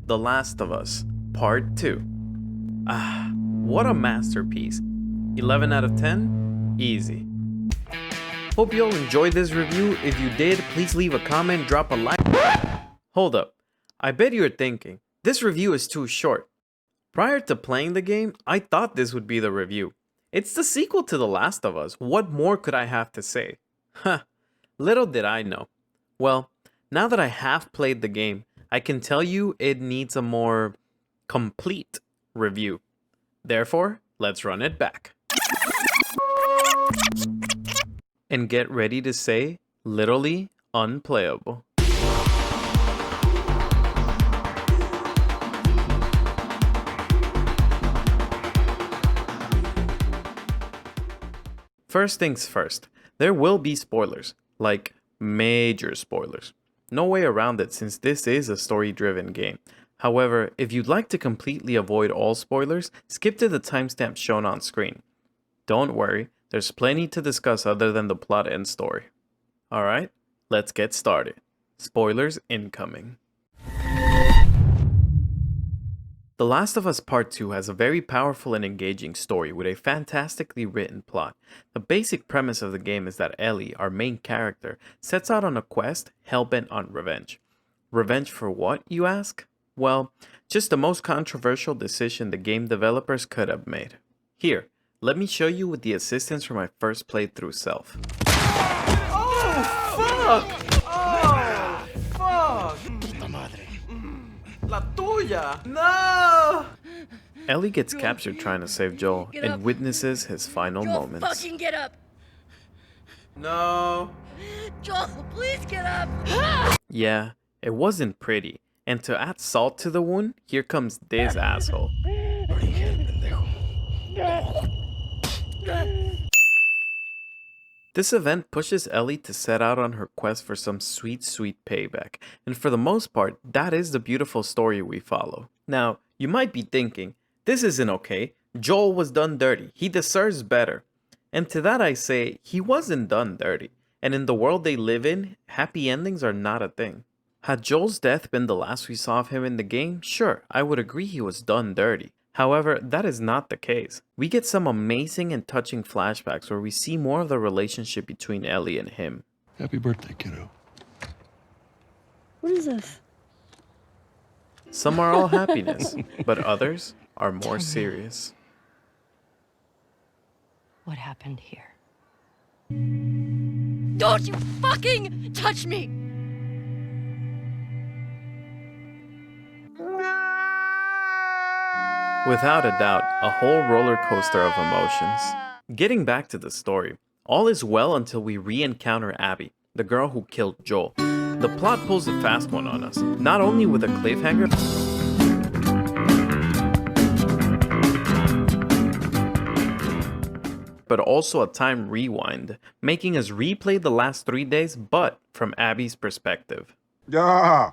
The Last of Us, Part 2. Ah, what a masterpiece. 11 out of 10? Easy. Hope you all enjoyed this review. If you did, please leave a comment, drop a like. Hold up. I bet you're thinking, this review is too short. Prior to playing the game, I thought this would be the review. It's the sequel to The Last of Us. What more could I have to say? Huh, little did I know. Well, now that I have played the game, I can tell you it needs a more complete review. Therefore, let's run it back. And get ready to say, literally unplayable. First things first, there will be spoilers, like major spoilers. No way around it since this is a story-driven game. However, if you'd like to completely avoid all spoilers, skip to the timestamp shown on screen. Don't worry, there's plenty to discuss other than the plot and story. Alright, let's get started. Spoilers incoming. The Last of Us Part 2 has a very powerful and engaging story with a fantastically written plot. The basic premise of the game is that Ellie, our main character, sets out on a quest hell-bent on revenge. Revenge for what, you ask? Well, just the most controversial decision the game developers could have made. Here, let me show you with the assistance from my first playthrough self. Oh, fuck! Oh, fuck! La tuya! No! Ellie gets captured trying to save Joel and witnesses his final moments. Fucking get up! No! Joel, please get up! Yeah, it wasn't pretty. And to add salt to the wound, here comes this asshole. This event pushes Ellie to set out on her quest for some sweet payback, and for the most part, that is the beautiful story we follow. Now, you might be thinking, this isn't okay, Joel was done dirty, he deserves better. And to that I say, he wasn't done dirty, and in the world they live in, happy endings are not a thing. Had Joel's death been the last we saw of him in the game, sure, I would agree he was done dirty. However, that is not the case. We get some amazing and touching flashbacks where we see more of the relationship between Ellie and him. Happy birthday, kiddo. What is this? Some are all happiness, but others are more serious. What happened here? Don't you fucking touch me! Without a doubt, a whole roller coaster of emotions. Getting back to the story, all is well until we re-encounter Abby, the girl who killed Joel. The plot pulls a fast one on us, not only with a cliffhanger, but also a time rewind, making us replay the last 3 days, but from Abby's perspective. Yeah,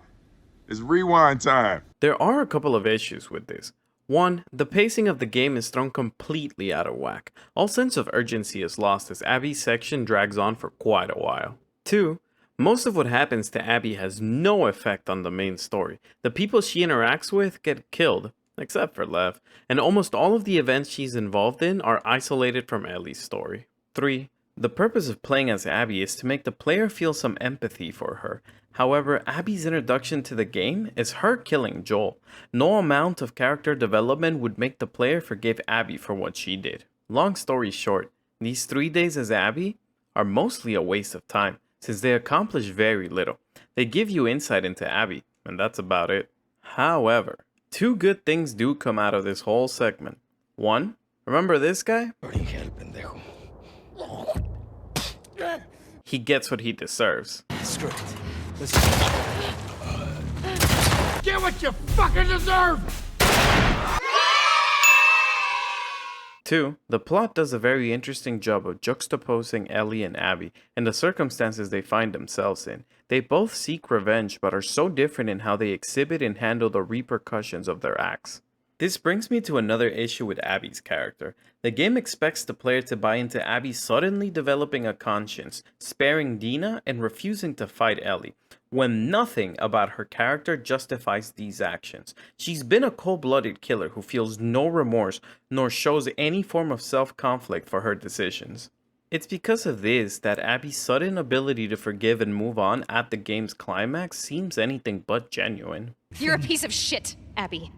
it's rewind time. There are a couple of issues with this. One, the pacing of the game is thrown completely out of whack. All sense of urgency is lost as Abby's section drags on for quite a while. Two, most of what happens to Abby has no effect on the main story. The people she interacts with get killed, except for Lev, and almost all of the events she's involved in are isolated from Ellie's story. 3. The purpose of playing as Abby is to make the player feel some empathy for her. However, Abby's introduction to the game is her killing Joel. No amount of character development would make the player forgive Abby for what she did. Long story short, these 3 days as Abby are mostly a waste of time, since they accomplish very little. They give you insight into Abby, and that's about it. However, 2 good things do come out of this whole segment. 1, remember this guy? He gets what he deserves. Screw it. Get what you fucking deserve! 2. The plot does a very interesting job of juxtaposing Ellie and Abby and the circumstances they find themselves in. They both seek revenge but are so different in how they exhibit and handle the repercussions of their acts. This brings me to another issue with Abby's character. The game expects the player to buy into Abby suddenly developing a conscience, sparing Dina, and refusing to fight Ellie. when nothing about her character justifies these actions. She's been a cold-blooded killer who feels no remorse nor shows any form of self-conflict for her decisions. It's because of this that Abby's sudden ability to forgive and move on at the game's climax seems anything but genuine. You're a piece of shit, Abby.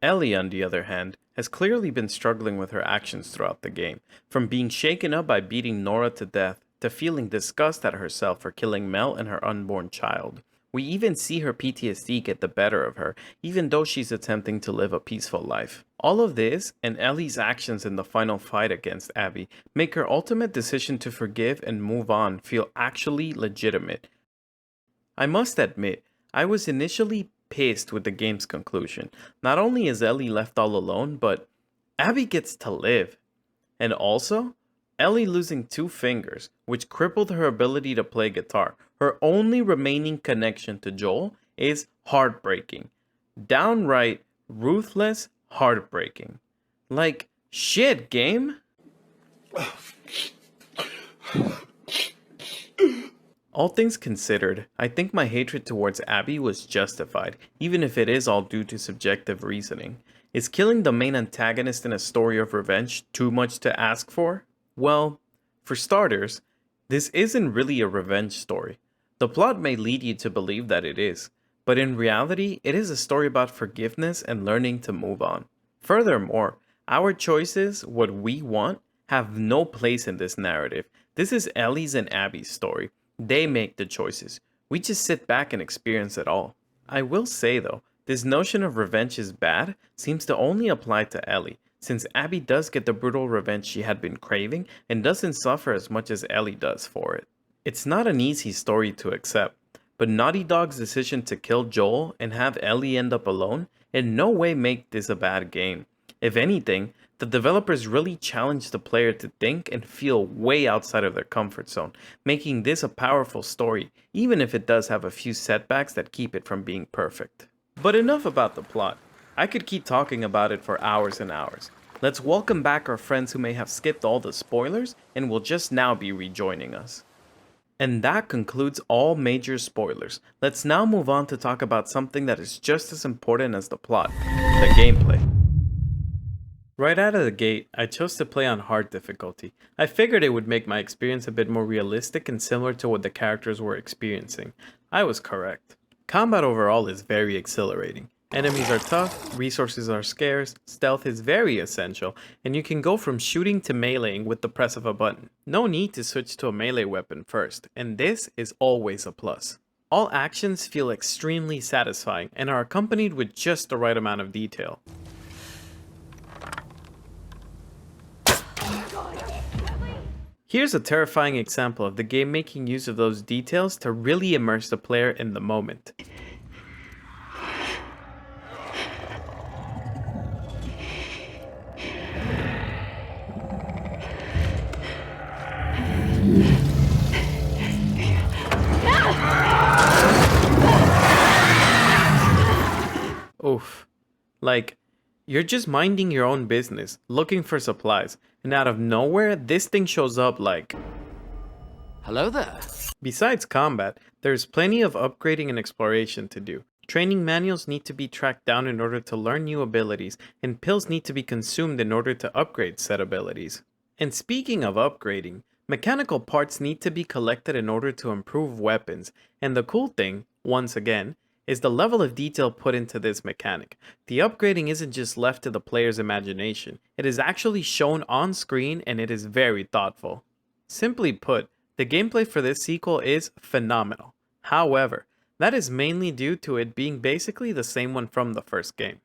Ellie, on the other hand, has clearly been struggling with her actions throughout the game, from being shaken up by beating Nora to death, to feeling disgust at herself for killing Mel and her unborn child. We even see her PTSD get the better of her, even though she's attempting to live a peaceful life. All of this, and Ellie's actions in the final fight against Abby, make her ultimate decision to forgive and move on feel actually legitimate. I must admit, I was initially pissed with the game's conclusion. Not only is Ellie left all alone, but Abby gets to live. And also, Ellie losing 2 fingers, which crippled her ability to play guitar. Her only remaining connection to Joel is heartbreaking. Downright ruthless heartbreaking. Like, shit, game? All things considered, I think my hatred towards Abby was justified, even if it is all due to subjective reasoning. Is killing the main antagonist in a story of revenge too much to ask for? Well, for starters, this isn't really a revenge story. The plot may lead you to believe that it is, but in reality, it is a story about forgiveness and learning to move on. Furthermore, our choices, what we want, have no place in this narrative. This is Ellie's and Abby's story. They make the choices. We just sit back and experience it all. I will say though, this notion of revenge is bad seems to only apply to Ellie, since Abby does get the brutal revenge she had been craving and doesn't suffer as much as Ellie does for it. It's not an easy story to accept, but Naughty Dog's decision to kill Joel and have Ellie end up alone in no way make this a bad game. If anything, the developers really challenged the player to think and feel way outside of their comfort zone, making this a powerful story, even if it does have a few setbacks that keep it from being perfect. But enough about the plot. I could keep talking about it for hours and hours. Let's welcome back our friends who may have skipped all the spoilers and will just now be rejoining us. And that concludes all major spoilers. Let's now move on to talk about something that is just as important as the plot, the gameplay. Right out of the gate, I chose to play on hard difficulty. I figured it would make my experience a bit more realistic and similar to what the characters were experiencing. I was correct. Combat overall is very exhilarating. Enemies are tough, resources are scarce, stealth is very essential, and you can go from shooting to meleeing with the press of a button. No need to switch to a melee weapon first, and this is always a plus. All actions feel extremely satisfying and are accompanied with just the right amount of detail. Here's a terrifying example of the game making use of those details to really immerse the player in the moment. Oof. Like, you're just minding your own business, looking for supplies, and out of nowhere, this thing shows up like... Hello there. Besides combat, there's plenty of upgrading and exploration to do. Training manuals need to be tracked down in order to learn new abilities, and pills need to be consumed in order to upgrade said abilities. And speaking of upgrading, mechanical parts need to be collected in order to improve weapons, and the cool thing, once again, is the level of detail put into this mechanic. The upgrading isn't just left to the player's imagination, it is actually shown on screen and it is very thoughtful. Simply put, the gameplay for this sequel is phenomenal. However, that is mainly due to it being basically the same one from the first game.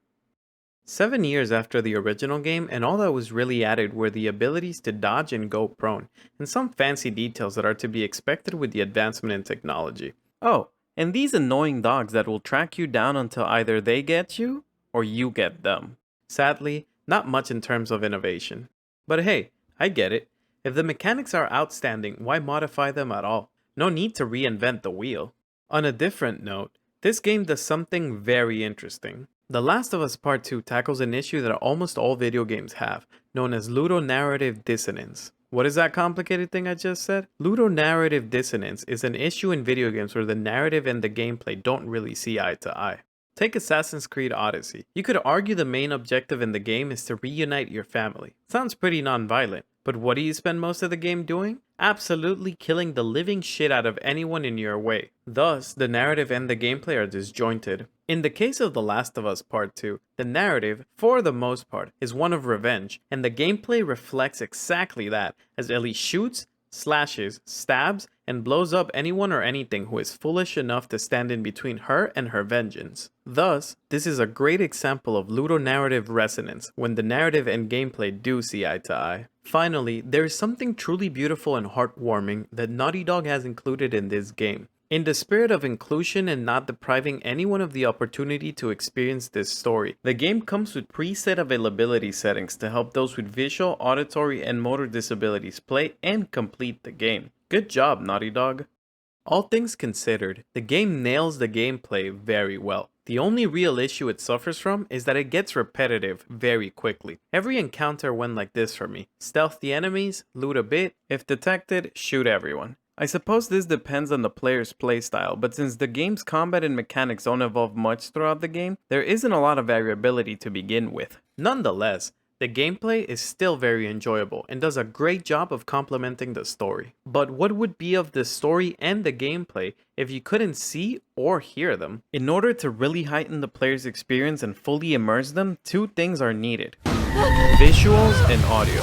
7 years after the original game, and all that was really added were the abilities to dodge and go prone, and some fancy details that are to be expected with the advancement in technology. Oh, and these annoying dogs that will track you down until either they get you, or you get them. Sadly, not much in terms of innovation. But hey, I get it. If the mechanics are outstanding, why modify them at all? No need to reinvent the wheel. On a different note, this game does something very interesting. The Last of Us Part 2 tackles an issue that almost all video games have, known as ludonarrative dissonance. What is that complicated thing I just said? Ludonarrative dissonance is an issue in video games where the narrative and the gameplay don't really see eye to eye. Take Assassin's Creed Odyssey. You could argue the main objective in the game is to reunite your family. Sounds pretty non-violent, but what do you spend most of the game doing? Absolutely killing the living shit out of anyone in your way. Thus, the narrative and the gameplay are disjointed. In the case of The Last of Us Part 2, the narrative, for the most part, is one of revenge, and the gameplay reflects exactly that, as Ellie shoots, slashes, stabs, and blows up anyone or anything who is foolish enough to stand in between her and her vengeance. Thus, this is a great example of ludonarrative resonance when the narrative and gameplay do see eye to eye. Finally, there is something truly beautiful and heartwarming that Naughty Dog has included in this game. In the spirit of inclusion and not depriving anyone of the opportunity to experience this story, the game comes with preset availability settings to help those with visual, auditory, and motor disabilities play and complete the game. Good job, Naughty Dog. All things considered, the game nails the gameplay very well. The only real issue it suffers from is that it gets repetitive very quickly. Every encounter went like this for me. Stealth the enemies, loot a bit, if detected, shoot everyone. I suppose this depends on the player's playstyle, but since the game's combat and mechanics don't evolve much throughout the game, there isn't a lot of variability to begin with. Nonetheless, the gameplay is still very enjoyable and does a great job of complementing the story. But what would be of the story and the gameplay if you couldn't see or hear them? In order to really heighten the player's experience and fully immerse them, two things are needed: visuals and audio.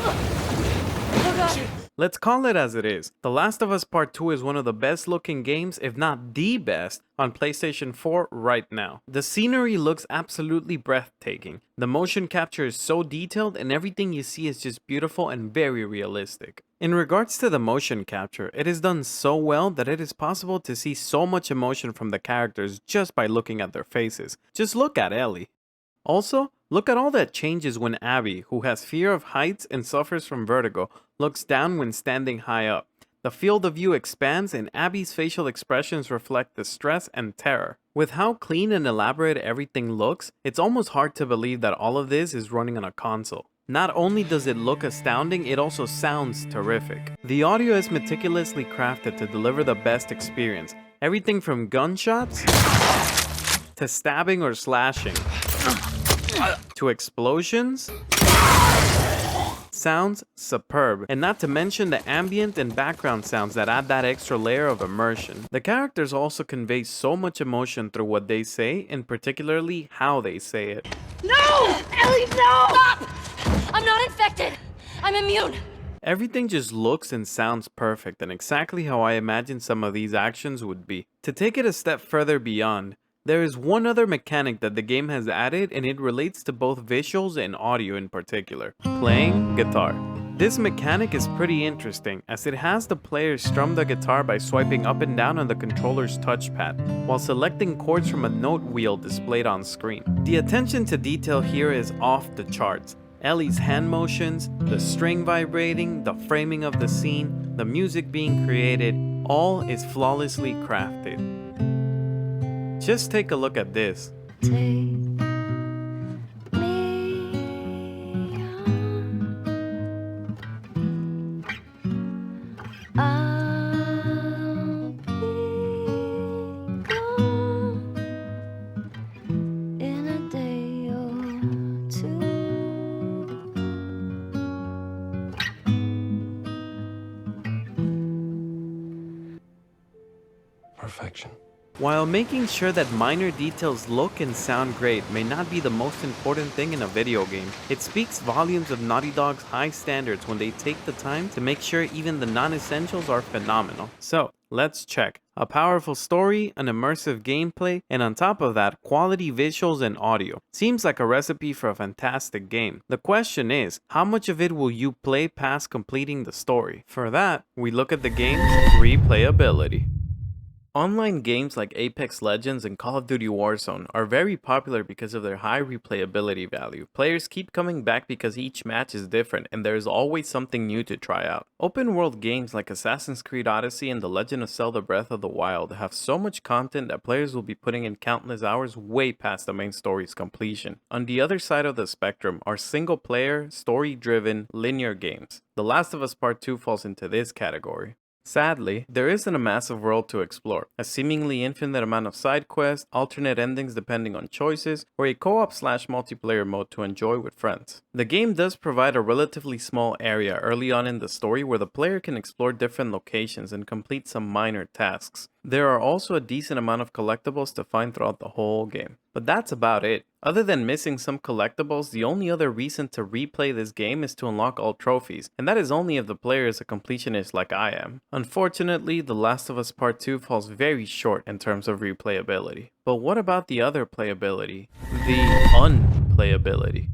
Oh god. Let's call it as it is. The Last of Us Part 2 is one of the best looking games, if not the best, on PlayStation 4 right now. The scenery looks absolutely breathtaking. The motion capture is so detailed and everything you see is just beautiful and very realistic. In regards to the motion capture, it is done so well that it is possible to see so much emotion from the characters just by looking at their faces. Just look at Ellie. Also, look at all that changes when Abby, who has fear of heights and suffers from vertigo, looks down when standing high up. The field of view expands and Abby's facial expressions reflect the stress and terror. With how clean and elaborate everything looks, it's almost hard to believe that all of this is running on a console. Not only does it look astounding, it also sounds terrific. The audio is meticulously crafted to deliver the best experience. Everything from gunshots to stabbing or slashing to explosions sounds superb, and not to mention the ambient and background sounds that add that extra layer of immersion. The characters also convey so much emotion through what they say, and particularly how they say it. No! Ellie, no! Stop! I'm not infected. I'm immune. Everything just looks and sounds perfect, and exactly how I imagine some of these actions would be. To take it a step further beyond, there is one other mechanic that the game has added, and it relates to both visuals and audio in particular: playing guitar. This mechanic is pretty interesting, as it has the player strum the guitar by swiping up and down on the controller's touchpad, while selecting chords from a note wheel displayed on screen. The attention to detail here is off the charts. Ellie's hand motions, the string vibrating, the framing of the scene, the music being created, all is flawlessly crafted. Just take a look at this. Take me on. I'll be gone in a day or two. Perfection. While making sure that minor details look and sound great may not be the most important thing in a video game, it speaks volumes of Naughty Dog's high standards when they take the time to make sure even the non-essentials are phenomenal. So, let's check. A powerful story, an immersive gameplay, and on top of that, quality visuals and audio. Seems like a recipe for a fantastic game. The question is, how much of it will you play past completing the story? For that, we look at the game's replayability. Online games like Apex Legends and Call of Duty Warzone are very popular because of their high replayability value. Players keep coming back because each match is different and there is always something new to try out. Open world games like Assassin's Creed Odyssey and The Legend of Zelda Breath of the Wild have so much content that players will be putting in countless hours way past the main story's completion. On the other side of the spectrum are single-player, story-driven, linear games. The Last of Us Part 2 falls into this category. Sadly, there isn't a massive world to explore, a seemingly infinite amount of side quests, alternate endings depending on choices, or a co-op/multiplayer mode to enjoy with friends. The game does provide a relatively small area early on in the story where the player can explore different locations and complete some minor tasks. There are also a decent amount of collectibles to find throughout the whole game, but that's about it. Other than missing some collectibles, the only other reason to replay this game is to unlock all trophies, and that is only if the player is a completionist like I am. Unfortunately, The Last of Us Part 2 falls very short in terms of replayability. But what about the other playability? The unplayability.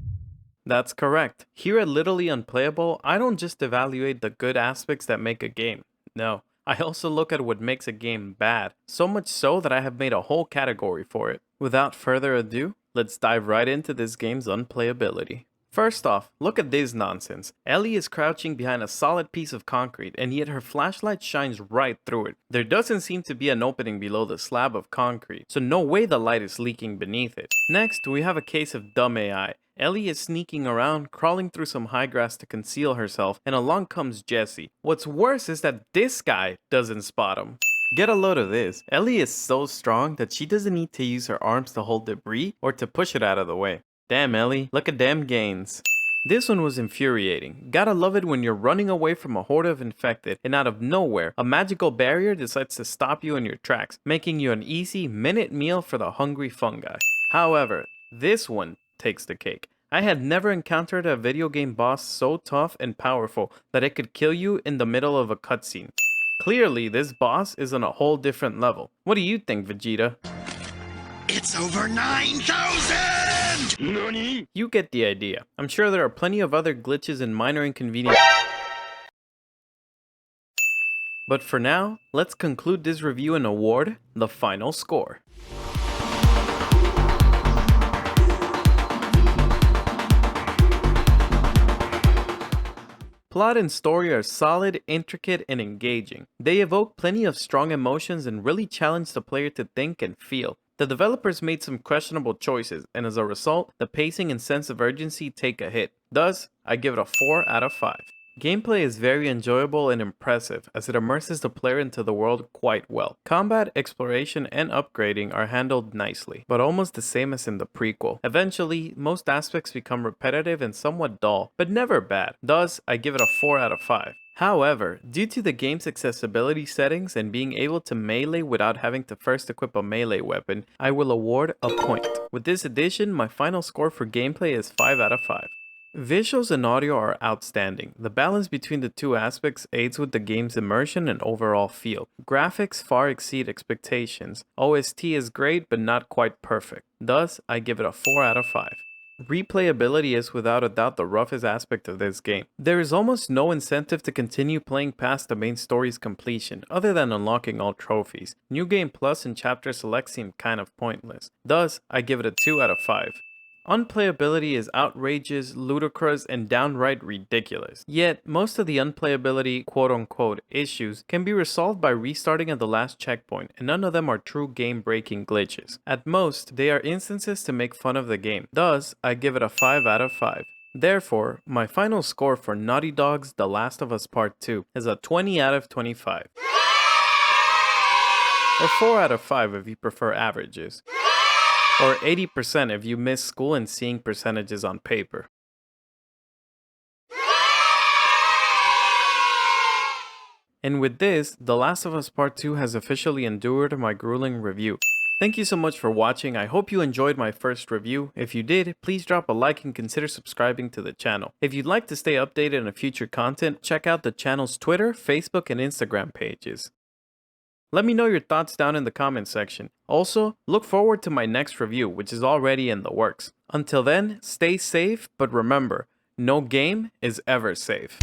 That's correct. Here at Literally Unplayable, I don't just evaluate the good aspects that make a game. No. I also look at what makes a game bad, so much so that I have made a whole category for it. Without further ado, let's dive right into this game's unplayability. First off, look at this nonsense. Ellie is crouching behind a solid piece of concrete, and yet her flashlight shines right through it. There doesn't seem to be an opening below the slab of concrete, so no way the light is leaking beneath it. Next, we have a case of dumb AI. Ellie is sneaking around, crawling through some high grass to conceal herself, and along comes Jesse. What's worse is that this guy doesn't spot him. Get a load of this. Ellie is so strong that she doesn't need to use her arms to hold debris or to push it out of the way. Damn Ellie, look at them gains. This one was infuriating. Gotta love it when you're running away from a horde of infected and out of nowhere, a magical barrier decides to stop you in your tracks, making you an easy minute meal for the hungry fungi. However, this one takes the cake. I had never encountered a video game boss so tough and powerful that it could kill you in the middle of a cutscene. Clearly, this boss is on a whole different level. What do you think, Vegeta? It's over 9,000! NANI? You get the idea. I'm sure there are plenty of other glitches and minor inconveniences. But for now, let's conclude this review and award the final score. Plot and story are solid, intricate, and engaging. They evoke plenty of strong emotions and really challenge the player to think and feel. The developers made some questionable choices, and as a result, the pacing and sense of urgency take a hit. Thus, I give it a 4 out of 5. Gameplay is very enjoyable and impressive as it immerses the player into the world quite well. Combat, exploration, and upgrading are handled nicely, but almost the same as in the prequel. Eventually, most aspects become repetitive and somewhat dull, but never bad. Thus, I give it a 4 out of 5. However, due to the game's accessibility settings and being able to melee without having to first equip a melee weapon, I will award a point. With this addition, my final score for gameplay is 5 out of 5. Visuals and audio are outstanding. The balance between the two aspects aids with the game's immersion and overall feel. Graphics far exceed expectations. OST is great but not quite perfect. Thus, I give it a 4 out of 5. Replayability is without a doubt the roughest aspect of this game. There is almost no incentive to continue playing past the main story's completion, other than unlocking all trophies. New Game Plus and Chapter Select seem kind of pointless. Thus, I give it a 2 out of 5. Unplayability is outrageous, ludicrous, and downright ridiculous. Yet, most of the unplayability quote-unquote issues can be resolved by restarting at the last checkpoint, and none of them are true game-breaking glitches. At most, they are instances to make fun of the game. Thus, I give it a 5 out of 5. Therefore, my final score for Naughty Dog's The Last of Us Part 2 is a 20 out of 25. Or 4 out of 5 if you prefer averages. Or 80% if you miss school and seeing percentages on paper. And with this, The Last of Us Part 2 has officially endured my grueling review. Thank you so much for watching. I hope you enjoyed my first review. If you did, please drop a like and consider subscribing to the channel. If you'd like to stay updated on future content, check out the channel's Twitter, Facebook, and Instagram pages. Let me know your thoughts down in the comments section. Also, look forward to my next review, which is already in the works. Until then, stay safe, but remember, no game is ever safe.